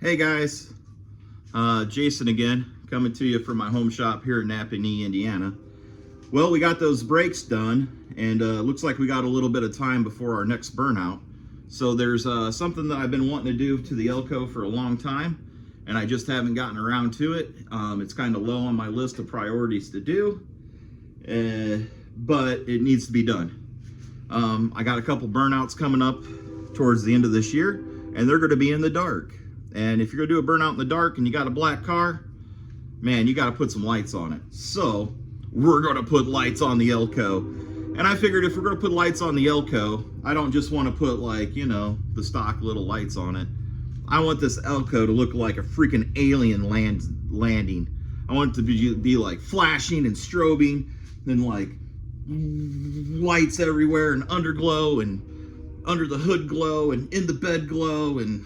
Hey guys, Jason again, coming to you from my home shop here in Napanee, Indiana. Well, we got those brakes done, and looks like we got a little bit of time before our next burnout. So there's something that I've been wanting to do to the Elco for a long time, and I just haven't gotten around to it. It's kind of low on my list of priorities to do, but it needs to be done. I got a couple burnouts coming up towards the end of this year, and they're going to be in the dark. And if you're gonna do a burnout in the dark and you got a black car, man, you gotta put some lights on it. So we're gonna put lights on the Elco. And I figured if we're gonna put lights on the Elco, I don't just wanna put like, you know, the stock little lights on it. I want this Elco to look like a freaking alien landing. I want it to be like flashing and strobing and like lights everywhere and underglow and under the hood glow and in the bed glow and,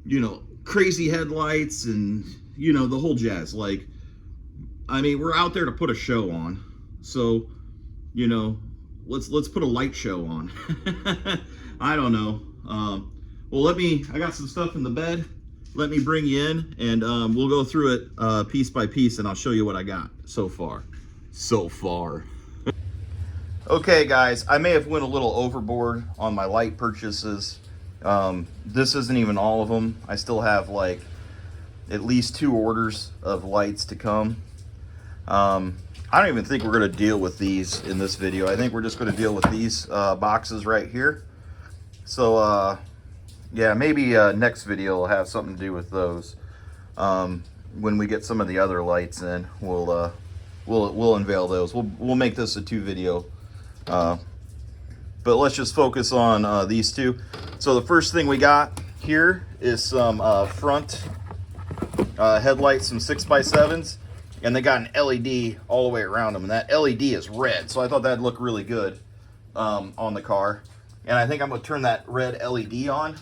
you know, crazy headlights and, you know, the whole jazz. Like, I mean, we're out there to put a show on. So, you know, let's put a light show on. I don't know. Well, I got some stuff in the bed. Let me bring you in and we'll go through it piece by piece and I'll show you what I got so far. Okay, guys, I may have went a little overboard on my light purchases. This isn't even all of them. I still have like at least 2 orders of lights to come. I don't even think we're going to deal with these in this video. I think we're just going to deal with these boxes right here. So yeah, maybe next video will have something to do with those. When we get some of the other lights in, we'll unveil those. We'll make this a 2 video. But let's just focus on these 2. So the first thing we got here is some front headlights, some 6x7s, and they got an LED all the way around them, and that LED is red, so I thought that'd look really good on the car. And I think I'm gonna turn that red LED on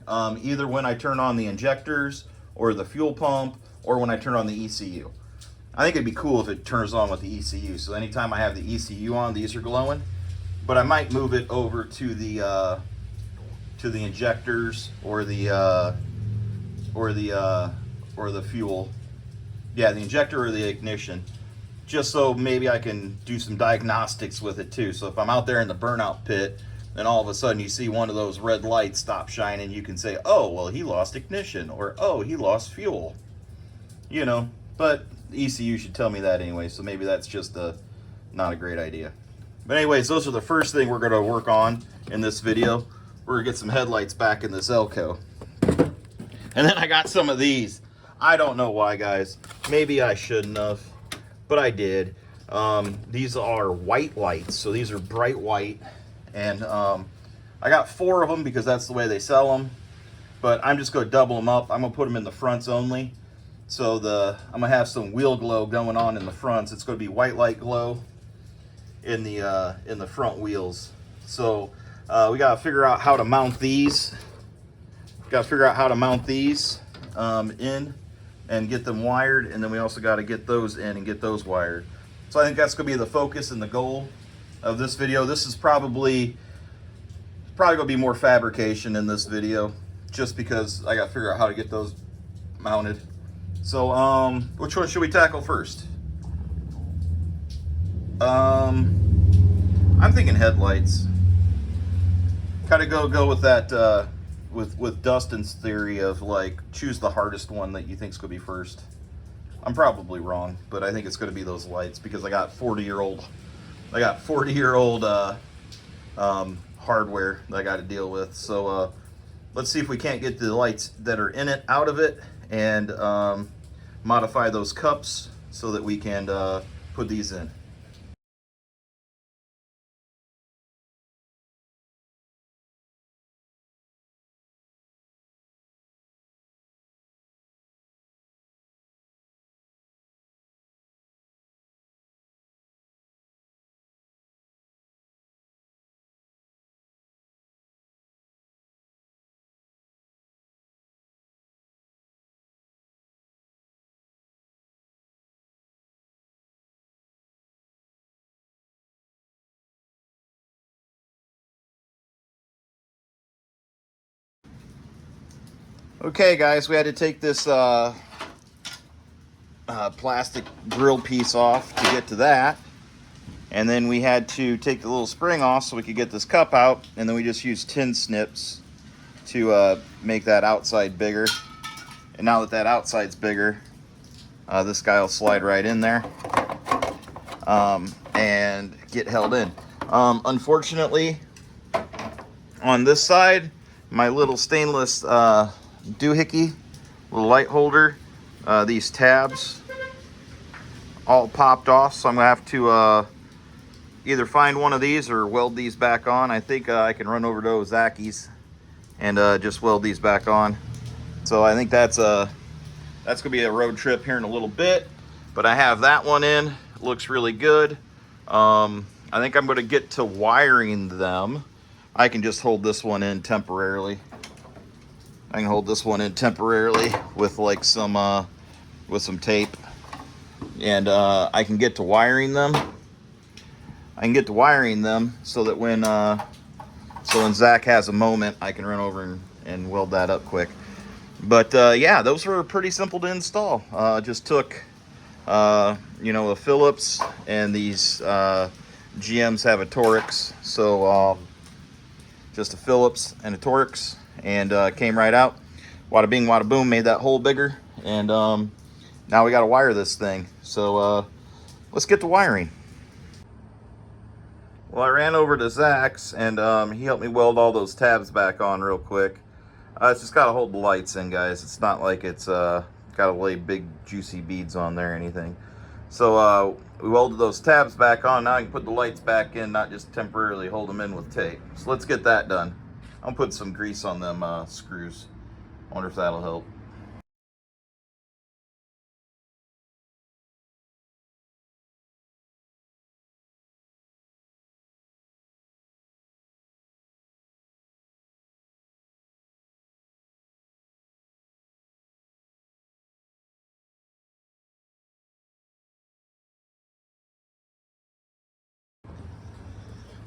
either when I turn on the injectors or the fuel pump or when I turn on the ECU. I think it'd be cool if it turns on with the ECU, so anytime I have the ECU on, these are glowing. But I might move it over to the injectors or the fuel. Yeah, the injector or the ignition, just so maybe I can do some diagnostics with it too. So if I'm out there in the burnout pit and all of a sudden you see one of those red lights stop shining, you can say, oh, well, he lost ignition, or oh, he lost fuel. You know, but the ECU should tell me that anyway, so maybe that's just not a great idea. But anyways, those are the first thing we're going to work on in this video. We're going to get some headlights back in this Elco. And then I got some of these. I don't know why, guys. Maybe I shouldn't have, but I did. These are white lights, so these are bright white. And I got 4 of them because that's the way they sell them. But I'm just going to double them up. I'm going to put them in the fronts only. So I'm going to have some wheel glow going on in the fronts. It's going to be white light glow in the front wheels. So we got to figure out how to mount these. In and get them wired, and then we also got to get those in and get those wired. So I think that's going to be the focus and the goal of this video. This is probably going to be more fabrication in this video, just because I got to figure out how to get those mounted. So which one should we tackle first? I'm thinking headlights. Kind of go with that with Dustin's theory of like choose the hardest one that you think's gonna be first. I'm probably wrong, but I think it's gonna be those lights because I got 40-year-old hardware that I got to deal with. So let's see if we can't get the lights that are in it out of it and modify those cups so that we can put these in. Okay guys, we had to take this plastic grill piece off to get to that. And then we had to take the little spring off so we could get this cup out. And then we just used tin snips to make that outside bigger. And now that that outside's bigger, this guy will slide right in there and get held in. Unfortunately, on this side, my little stainless doohickey, little light holder, these tabs all popped off, so I'm gonna have to either find one of these or weld these back on. I think I can run over to Ozaki's and just weld these back on. So I think that's gonna be a road trip here in a little bit, but I have that one in. It looks really good. I think I'm gonna get to wiring them. I can just hold this one in temporarily. I can hold this one in temporarily with like some tape, and I can get to wiring them. I can get to wiring them so that when Zach has a moment, I can run over and weld that up quick. But yeah, those were pretty simple to install. Just took you know, a Phillips, and these GMs have a Torx, so just a Phillips and a Torx, and came right out. Wada bing, wada boom, made that hole bigger, and now we got to wire this thing. So let's get to wiring. Well, I ran over to Zach's, and he helped me weld all those tabs back on real quick. It's just got to hold the lights in, guys. It's not like it's got to lay big juicy beads on there or anything. So we welded those tabs back on. Now I can put the lights back in, not just temporarily hold them in with tape. So let's get that done. I'll put some grease on them screws. I wonder if that'll help.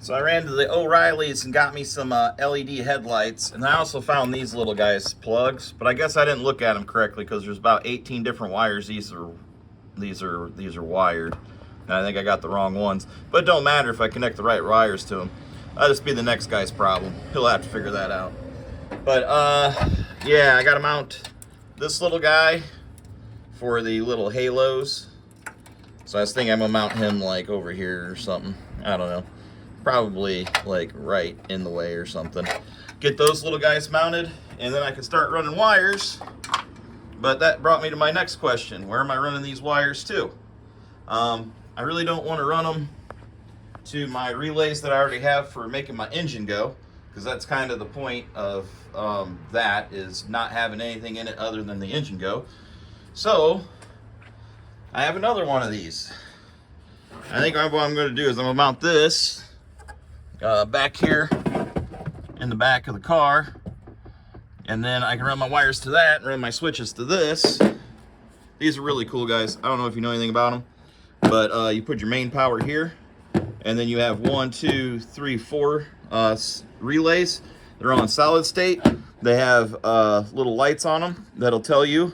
So I ran to the O'Reilly's and got me some LED headlights, and I also found these little guys, plugs, but I guess I didn't look at them correctly because there's about 18 different wires. These are wired, and I think I got the wrong ones, but it don't matter if I connect the right wires to them. That'll just be the next guy's problem. He'll have to figure that out. But yeah, I got to mount this little guy for the little halos. So I was thinking I'm gonna mount him like over here or something. I don't know. Probably like right in the way or something. Get those little guys mounted, and then I can start running wires. But that brought me to my next question. Where am I running these wires to? I really don't want to run them to my relays that I already have for making my engine go, because that's kind of the point of that, is not having anything in it other than the engine go. So I have another one of these. I think what I'm going to do is I'm going to mount this back here in the back of the car, and then I can run my wires to that and run my switches to this. These are really cool, guys. I don't know if you know anything about them, but you put your main power here, and then you have 1, 2, 3, 4 relays. They're on solid state. They have little lights on them that'll tell you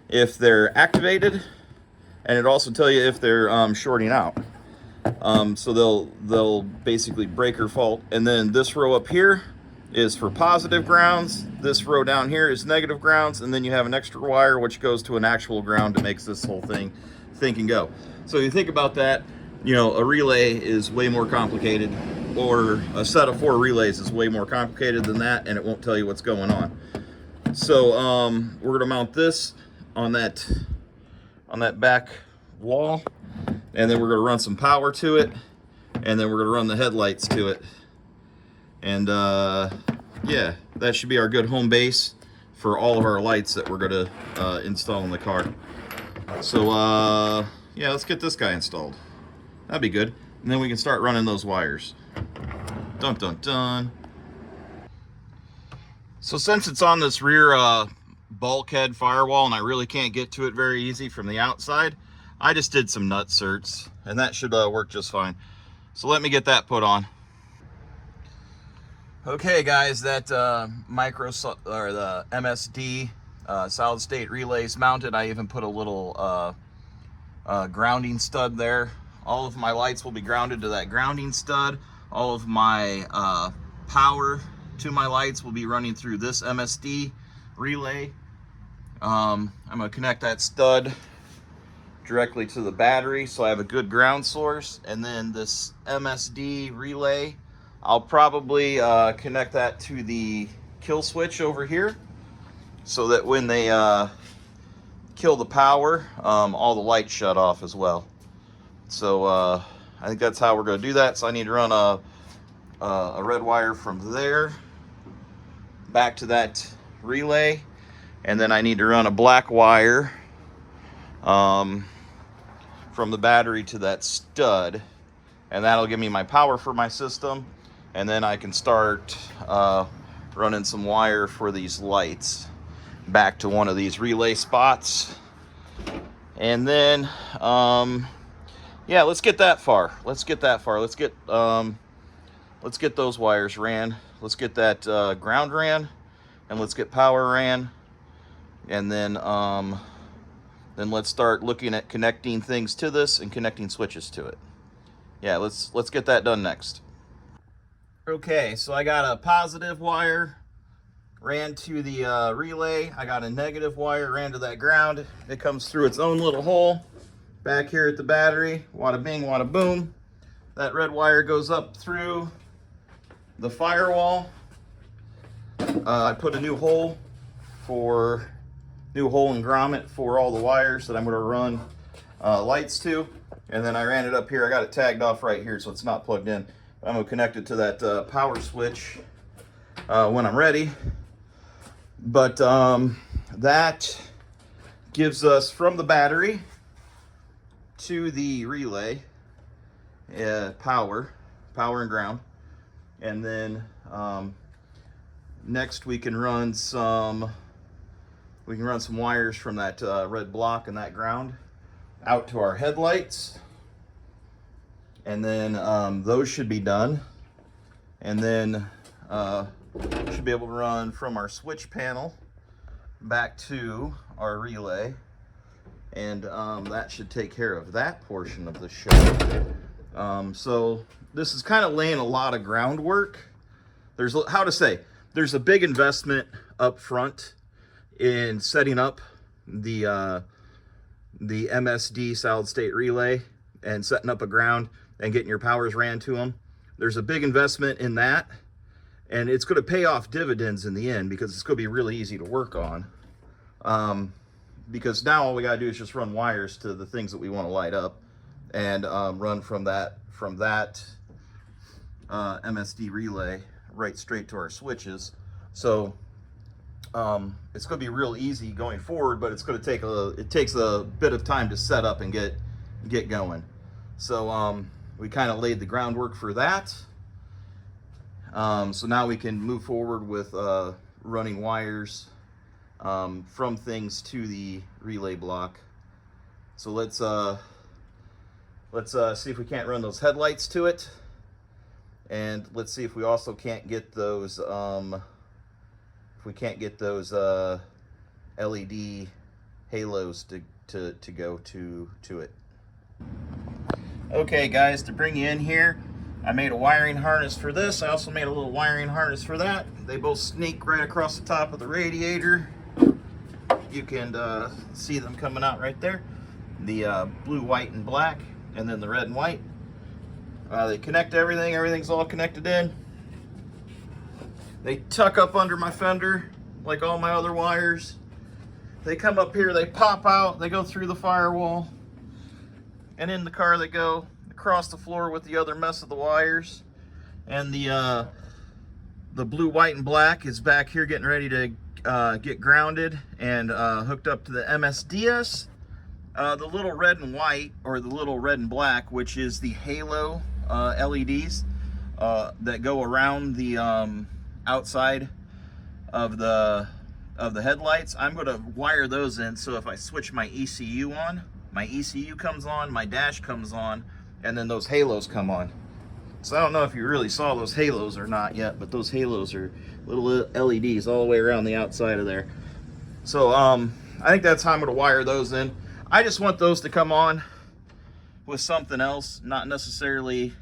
if they're activated, and it'll also tell you if they're shorting out. So they'll basically break or fault. And then this row up here is for positive grounds. This row down here is negative grounds, and then you have an extra wire which goes to an actual ground to make this whole thing think and go. So you think about that, you know, a relay is way more complicated, or a set of 4 relays is way more complicated than that, and it won't tell you what's going on. So we're gonna mount this on that back wall, and then we're going to run some power to it, and then we're going to run the headlights to it. And yeah, that should be our good home base for all of our lights that we're going to install in the car. So yeah, let's get this guy installed. That'd be good. And then we can start running those wires. Dun dun dun. So since it's on this rear bulkhead firewall, and I really can't get to it very easy from the outside, I just did some nut certs, and that should work just fine. So let me get that put on. Okay guys, that the MSD Solid State Relay is mounted. I even put a little grounding stud there. All of my lights will be grounded to that grounding stud. All of my power to my lights will be running through this MSD relay. I'm going to connect that stud directly to the battery so I have a good ground source, and then this MSD relay, I'll probably connect that to the kill switch over here so that when they kill the power, all the lights shut off as well. So I think that's how we're going to do that. So I need to run a red wire from there back to that relay, and then I need to run a black wire from the battery to that stud, and that'll give me my power for my system, and then I can start running some wire for these lights back to one of these relay spots. And then yeah, let's get that far. Let's get those wires ran. Let's get that ground ran, and let's get power ran, and then let's start looking at connecting things to this and connecting switches to it. Yeah, let's get that done next. Okay, so I got a positive wire ran to the relay. I got a negative wire ran to that ground. It comes through its own little hole back here at the battery. Wada bing, wada boom. That red wire goes up through the firewall. I put a new hole and grommet for all the wires that I'm going to run lights to, and then I ran it up here. I got it tagged off right here so it's not plugged in. I'm going to connect it to that power switch when I'm ready. But that gives us from the battery to the relay power and ground, and then next we can run some wires from that red block and that ground out to our headlights, and then those should be done, and then should be able to run from our switch panel back to our relay, and that should take care of that portion of the show. So this is kind of laying a lot of groundwork. There's a big investment up front in setting up the MSD Solid State Relay and setting up a ground and getting your powers ran to them. There's a big investment in that, and it's going to pay off dividends in the end because it's going to be really easy to work on. Because now all we got to do is just run wires to the things that we want to light up, and run from that MSD relay right straight to our switches. So it's going to be real easy going forward, but it's going to takes a bit of time to set up and get going. So we kind of laid the groundwork for that. So now we can move forward with running wires from things to the relay block. So let's see if we can't run those headlights to it, and let's see if we also can't get those LED halos to go to it. Okay guys, to bring you in here, I made a wiring harness for this. I also made a little wiring harness for that. They both sneak right across the top of the radiator. You can see them coming out right there. The blue, white, and black, and then the red and white. They connect everything. Everything's all connected in. They tuck up under my fender like all my other wires. They come up here, they pop out, they go through the firewall, and in the car they go across the floor with the other mess of the wires. And the blue, white, and black is back here getting ready to get grounded and hooked up to the MSDS. The little red and white, or the little red and black, which is the halo LEDs that go around the outside of the headlights. I'm going to wire those in, so if I switch my ECU on, my ECU comes on, my dash comes on, and then those halos come on. So I don't know if you really saw those halos or not yet, but those halos are little LEDs all the way around the outside of there. So I think that's how I'm going to wire those in. I just want those to come on with something else, not necessarily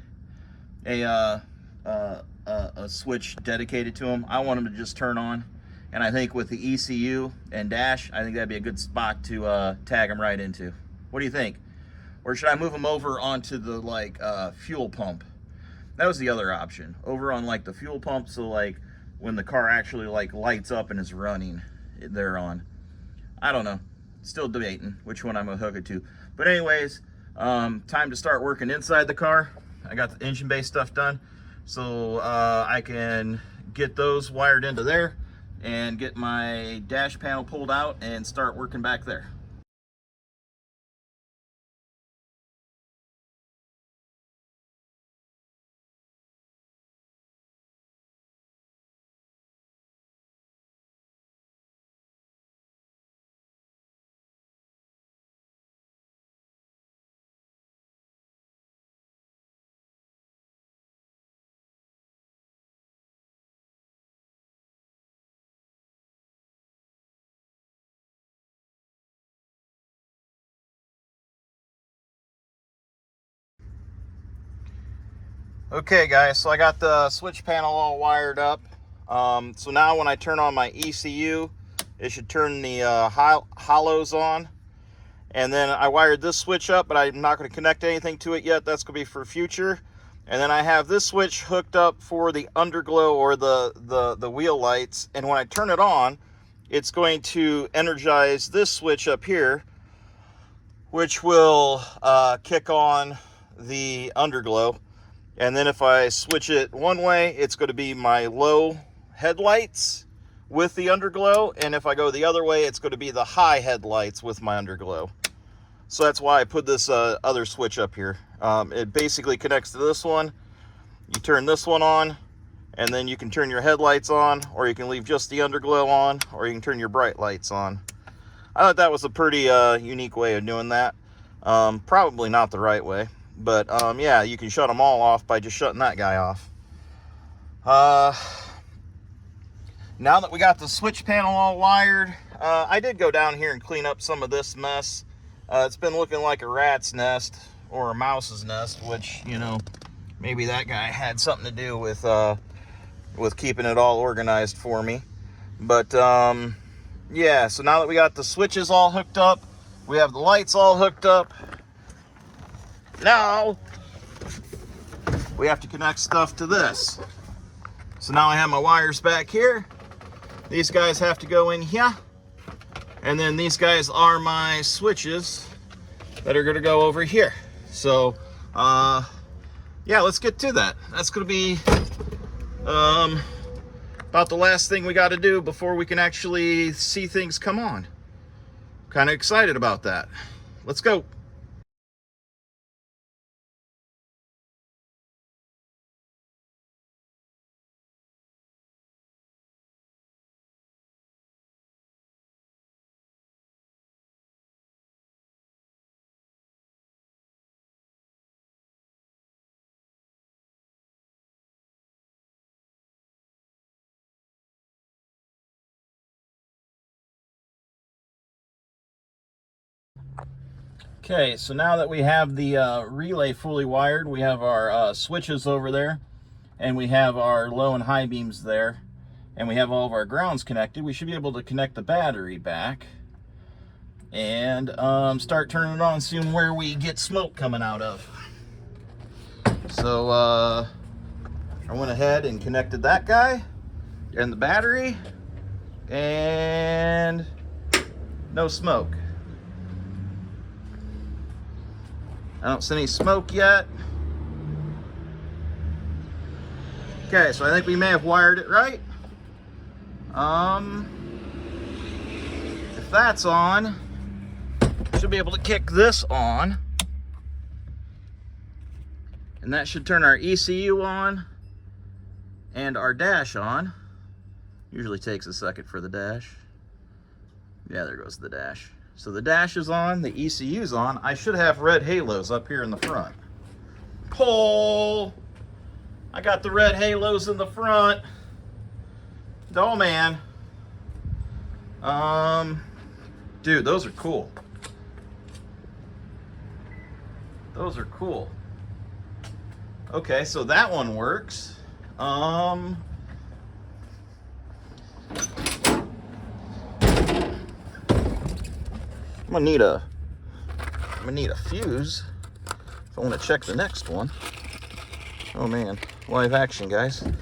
a switch dedicated to them. I want them to just turn on. And I think with the ECU and dash, I think that'd be a good spot to tag them right into. What do you think? Or should I move them over onto the like fuel pump? That was the other option. Over on like the fuel pump, so like when the car actually like lights up and is running, they're on. I don't know. Still debating which one I'm gonna hook it to. But anyways, time to start working inside the car. I got the engine bay stuff done, so I can get those wired into there and get my dash panel pulled out and start working back there. Okay guys, so I got the switch panel all wired up. So now when I turn on my ECU, it should turn the hollows on. And then I wired this switch up, but I'm not going to connect anything to it yet. That's going to be for future. And then I have this switch hooked up for the underglow or the wheel lights. And when I turn it on, it's going to energize this switch up here, which will kick on the underglow. And then if I switch it one way, it's going to be my low headlights with the underglow. And if I go the other way, it's going to be the high headlights with my underglow. So that's why I put this other switch up here. It basically connects to this one. You turn this one on, and then you can turn your headlights on, or you can leave just the underglow on, or you can turn your bright lights on. I thought that was a pretty unique way of doing that. Probably not the right way. But yeah, you can shut them all off by just shutting that guy off. Now that we got the switch panel all wired, I did go down here and clean up some of this mess. It's been looking like a rat's nest or a mouse's nest, which, you know, maybe that guy had something to do with keeping it all organized for me. But yeah, so now that we got the switches all hooked up, we have the lights all hooked up. Now we have to connect stuff to this. So now I have my wires back here. These guys have to go in here. And then these guys are my switches that are gonna go over here. So yeah, let's get to that. That's gonna be about the last thing we gotta do before we can actually see things come on. Kind of excited about that. Let's go. Okay, so now that we have the relay fully wired, we have our switches over there, and we have our low and high beams there, and we have all of our grounds connected. We should be able to connect the battery back and start turning it on soon where we get smoke coming out of. So I went ahead and connected that guy and the battery, and no smoke. I don't see any smoke yet. Okay, so I think we may have wired it right. If that's on, should be able to kick this on. And that should turn our ECU on and our dash on. Usually takes a second for the dash. Yeah, there goes the dash. So the dash is on, the ECU's on. I should have red halos up here in the front. Pull! I got the red halos in the front. Oh man. Dude, those are cool. Those are cool. Okay, so that one works. I'm gonna need a fuse if I want to check the next one. Oh man, live action, guys. I'm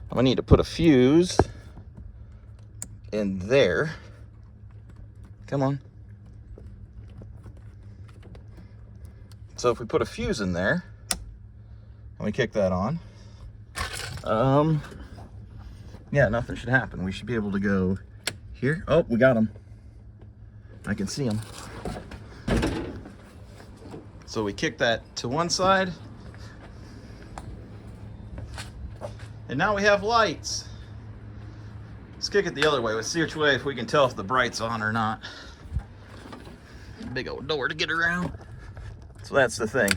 gonna need to put a fuse in there. Come on. So if we put a fuse in there and we kick that on, yeah, nothing should happen. We should be able to go here. Oh, we got them. I can see them. So we kick that to one side, and now we have lights. Let's kick it the other way. Let's see which way, if we can tell if the bright's on or not. Big old door to get around. So that's the thing.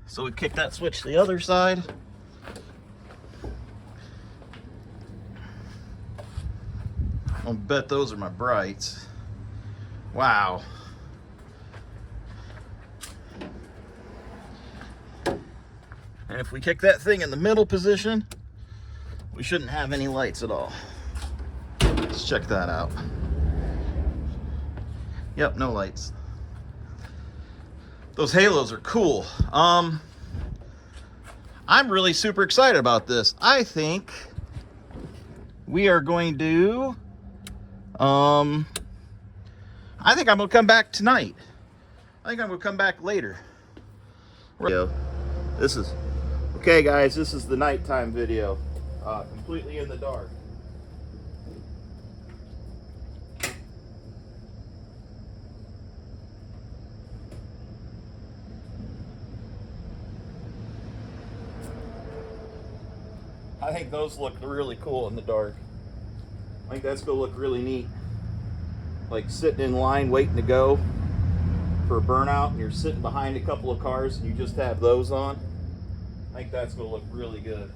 So we kick that switch to the other side. I'll bet those are my brights. Wow. And if we kick that thing in the middle position, we shouldn't have any lights at all. Let's check that out. Yep, no lights. Those halos are cool. I'm really super excited about this. I think we are going to, I think I'm gonna come back tonight. I think I'm gonna come back later. This is, okay guys, this is the nighttime video. Completely in the dark. I think those look really cool in the dark. I think that's gonna look really neat. Like sitting in line waiting to go for a burnout, and you're sitting behind a couple of cars and you just have those on. I think that's gonna look really good.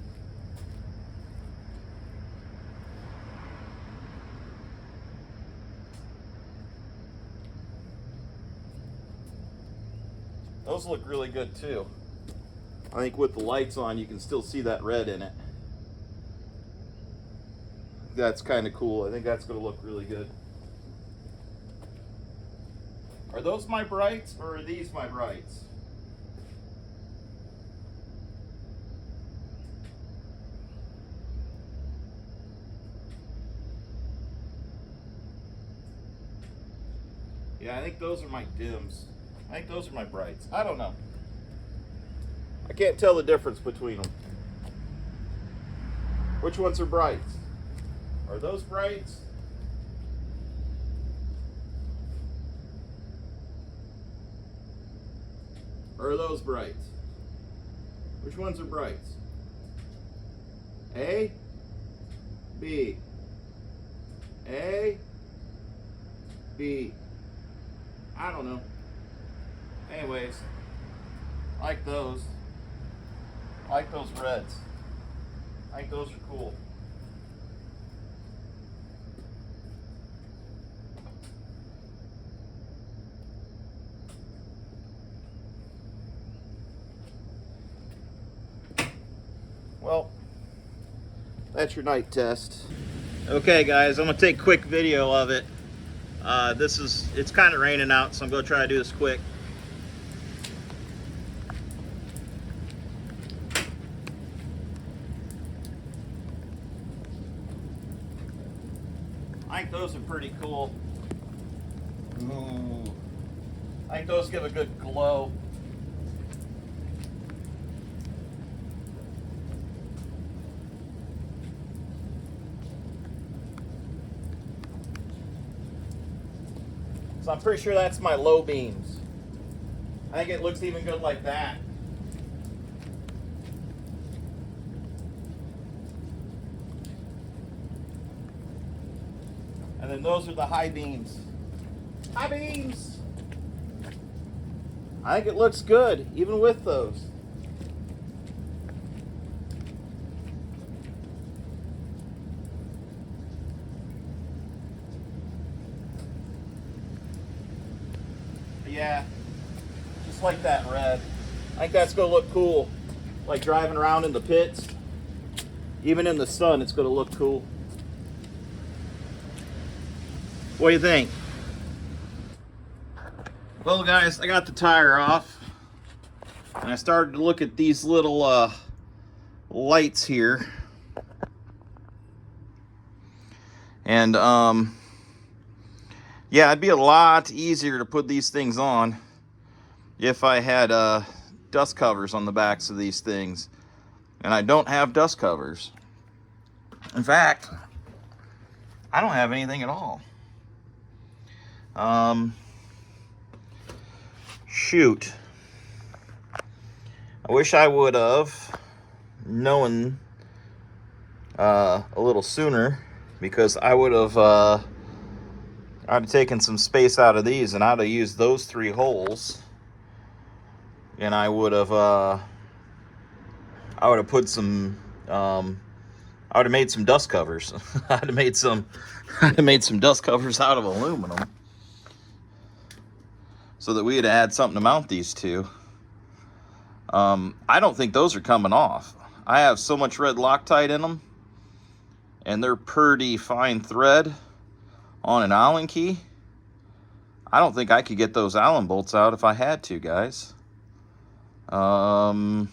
Those look really good too. I think with the lights on, you can still see that red in it. That's kind of cool. I think that's going to look really good. Are those my brights, or are these my brights? Yeah, I think those are my dims. I think those are my brights. I don't know. I can't tell the difference between them. Which ones are brights? Are those brights? Or are those brights? Which ones are brights? A, B, A, B. I don't know. Anyways, I like those. I like those reds. I think those are cool. Well, that's your night test. Okay guys, I'm gonna take a quick video of it. It's kind of raining out, so I'm gonna try to do this quick. I think those are pretty cool. Ooh. I think those give a good glow. So I'm pretty sure that's my low beams. I think it looks even good like that. And then those are the high beams. High beams! I think it looks good, even with those. Yeah, just like that red. I think that's gonna look cool. Like driving around in the pits. Even in the sun, it's gonna look cool. What do you think? Well guys, I got the tire off. And I started to look at these little lights here. And yeah, it'd be a lot easier to put these things on if I had dust covers on the backs of these things. And I don't have dust covers. In fact, I don't have anything at all. Shoot. I wish I would have known a little sooner, because I would have I'd have taken some space out of these and I'd have used those 3 holes, and I would have put some I would have made some dust covers. I'd have made some dust covers out of aluminum, so that we'd have had something to mount these to. I don't think those are coming off. I have so much red Loctite in them, and they're pretty fine thread on an Allen key. I don't think I could get those Allen bolts out if I had to, guys. And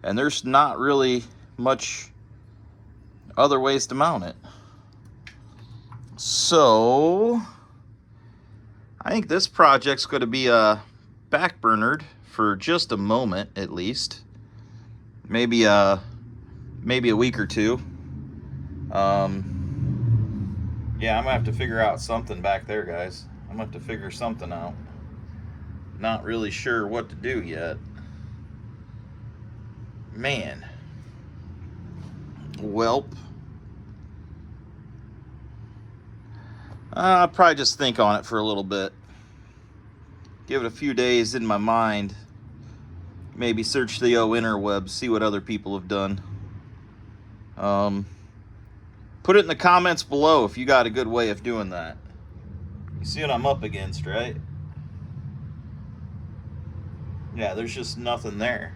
there's not really much other ways to mount it. So I think this project's going to be backburnered for just a moment, at least. Maybe a week or 2. Yeah, I'm gonna have to figure out something back there, guys. I'm gonna have to figure something out. Not really sure what to do yet. Man. Welp. I'll probably just think on it for a little bit. Give it a few days in my mind. Maybe search the interwebs, see what other people have done. Put it in the comments below if you got a good way of doing that. You see what I'm up against, right? Yeah, there's just nothing there.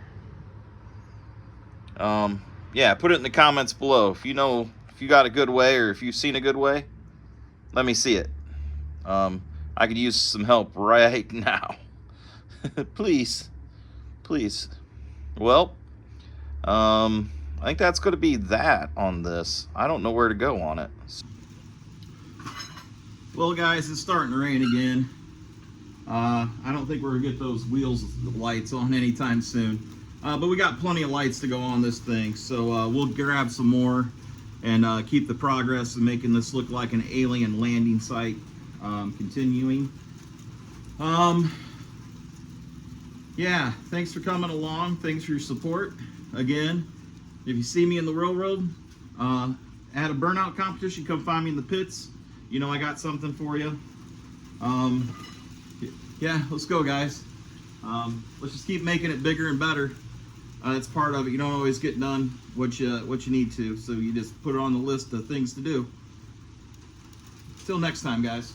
Yeah, put it in the comments below. If you know, if you got a good way, or if you've seen a good way, let me see it. I could use some help right now. Please. Please. Well, I think that's going to be that on this. I don't know where to go on it. Well, guys, it's starting to rain again. I don't think we're going to get those wheels lights on anytime soon. But we got plenty of lights to go on this thing. So we'll grab some more and keep the progress of making this look like an alien landing site continuing. Yeah, thanks for coming along. Thanks for your support. Again, if you see me in the railroad at a burnout competition, come find me in the pits. You know I got something for you. Yeah, let's go, guys. Let's just keep making it bigger and better. It's part of it. You don't always get done what you need to, so you just put it on the list of things to do. Till next time, guys.